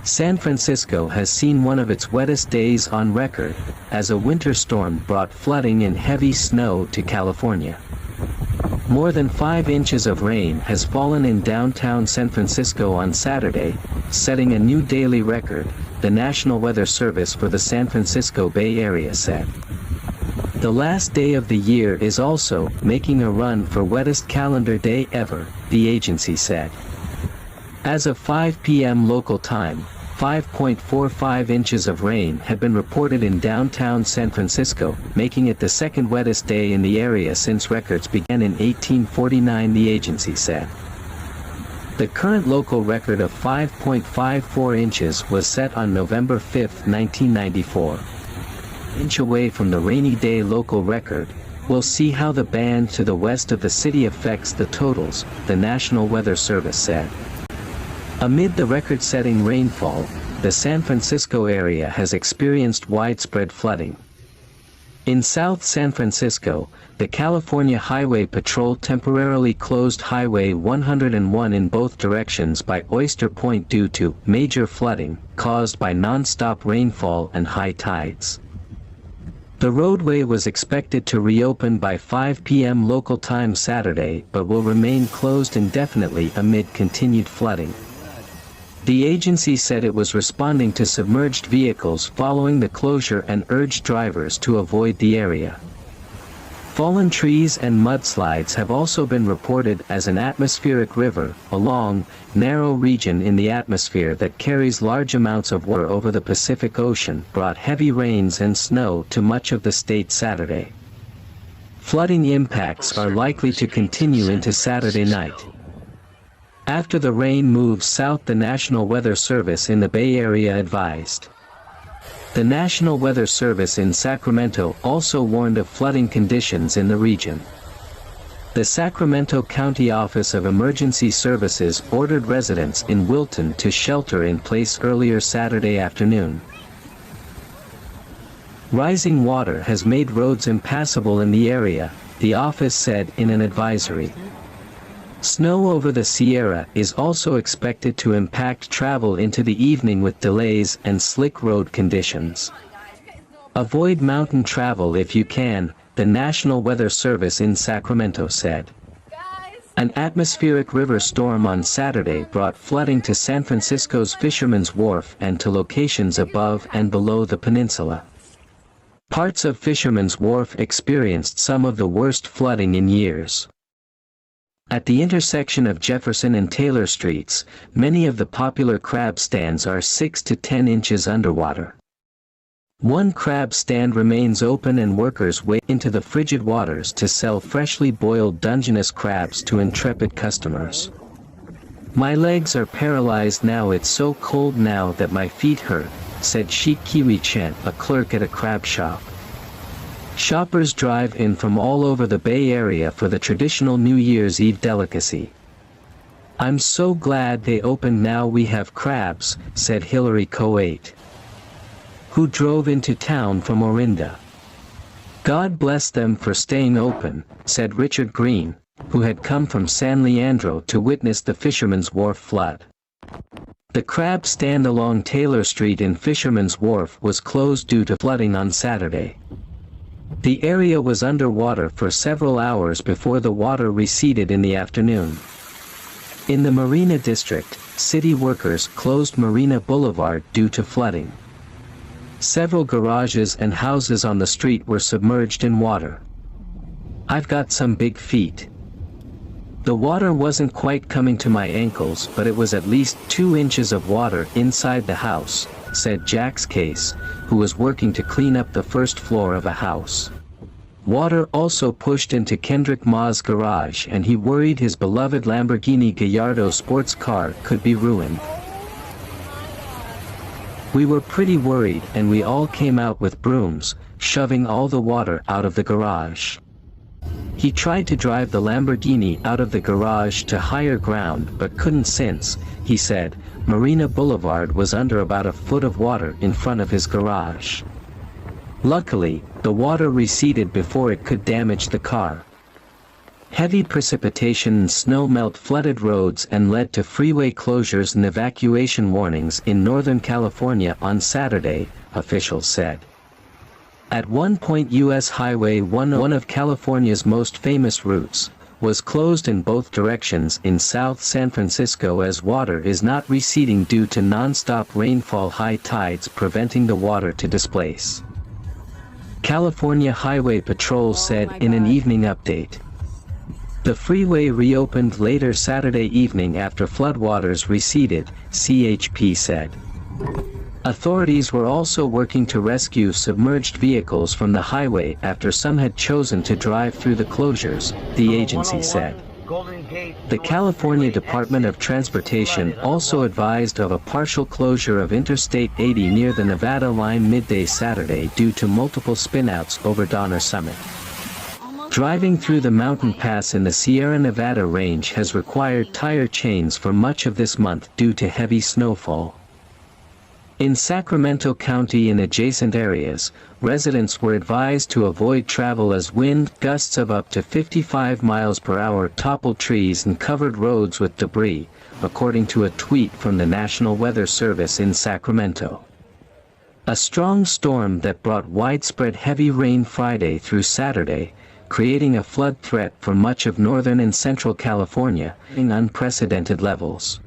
San Francisco has seen one of its wettest days on record, as a winter storm brought flooding and heavy snow to California. More than 5 inches of rain has fallen in downtown San Francisco on Saturday, setting a new daily record, the National Weather Service for the San Francisco Bay Area said. The last day of the year is also making a run for wettest calendar day ever, the agency said. As of 5 p.m. local time, 5.45 inches of rain had been reported in downtown San Francisco, making it the second wettest day in the area since records began in 1849, the agency said. The current local record of 5.54 inches was set on November 5, 1994. An inch away from the rainy day local record. We'll see how the band to the west of the city affects the totals, the National Weather Service said. Amid the record-setting rainfall, the San Francisco area has experienced widespread flooding. In South San Francisco, the California Highway Patrol temporarily closed Highway 101 in both directions by Oyster Point due to major flooding caused by non-stop rainfall and high tides. The roadway was expected to reopen by 5 p.m. local time Saturday but will remain closed indefinitely amid continued flooding. The agency said it was responding to submerged vehicles following the closure and urged drivers to avoid the area. Fallen trees and mudslides have also been reported as an atmospheric river, a long, narrow region in the atmosphere that carries large amounts of water over the Pacific Ocean, brought heavy rains and snow to much of the state Saturday. Flooding impacts are likely to continue into Saturday night. After the rain moves south, the National Weather Service in the Bay Area advised. The National Weather Service in Sacramento also warned of flooding conditions in the region. The Sacramento County Office of Emergency Services ordered residents in Wilton to shelter in place earlier Saturday afternoon. Rising water has made roads impassable in the area, the office said in an advisory. Snow over the Sierra is also expected to impact travel into the evening with delays and slick road conditions. Avoid mountain travel if you can, the National Weather Service in Sacramento said. An atmospheric river storm on Saturday brought flooding to San Francisco's Fisherman's Wharf and to locations above and below the peninsula. Parts of Fisherman's Wharf experienced some of the worst flooding in years. At the intersection of Jefferson and Taylor Streets, many of the popular crab stands are 6 to 10 inches underwater. One crab stand remains open and workers wade into the frigid waters to sell freshly boiled Dungeness crabs to intrepid customers. My legs are paralyzed now, it's so cold now that my feet hurt, said Sheik Kiwi Chen, a clerk at a crab shop. Shoppers drive in from all over the Bay Area for the traditional New Year's Eve delicacy. I'm so glad they opened, now we have crabs, said Hillary Coate, who drove into town from Orinda. God bless them for staying open, said Richard Green, who had come from San Leandro to witness the Fisherman's Wharf flood. The crab stand along Taylor Street in Fisherman's Wharf was closed due to flooding on Saturday. The area was underwater for several hours before the water receded in the afternoon. In the Marina District, city workers closed Marina Boulevard due to flooding. Several garages and houses on the street were submerged in water. I've got some big feet. The water wasn't quite coming to my ankles, but it was at least 2 inches of water inside the house, said Jax Case, who was working to clean up the first floor of a house. Water also pushed into Kendrick Ma's garage and he worried his beloved Lamborghini Gallardo sports car could be ruined. We were pretty worried and we all came out with brooms, shoving all the water out of the garage. He tried to drive the Lamborghini out of the garage to higher ground but couldn't since, he said, Marina Boulevard was under about a foot of water in front of his garage. Luckily, the water receded before it could damage the car. Heavy precipitation and snow melt flooded roads and led to freeway closures and evacuation warnings in Northern California on Saturday, officials said. At one point U.S. Highway 1, one of California's most famous routes, was closed in both directions in South San Francisco as water is not receding due to non-stop rainfall, high tides preventing the water to displace. California Highway Patrol said in an evening update. The freeway reopened later Saturday evening after floodwaters receded, CHP said. Authorities were also working to rescue submerged vehicles from the highway after some had chosen to drive through the closures, the agency said. The California Department of Transportation also advised of a partial closure of Interstate 80 near the Nevada line midday Saturday due to multiple spinouts over Donner Summit. Driving through the mountain pass in the Sierra Nevada range has required tire chains for much of this month due to heavy snowfall. In Sacramento County and adjacent areas, residents were advised to avoid travel as wind gusts of up to 55 miles per hour toppled trees and covered roads with debris, according to a tweet from the National Weather Service in Sacramento. A strong storm that brought widespread heavy rain Friday through Saturday, creating a flood threat for much of northern and central California, in unprecedented levels.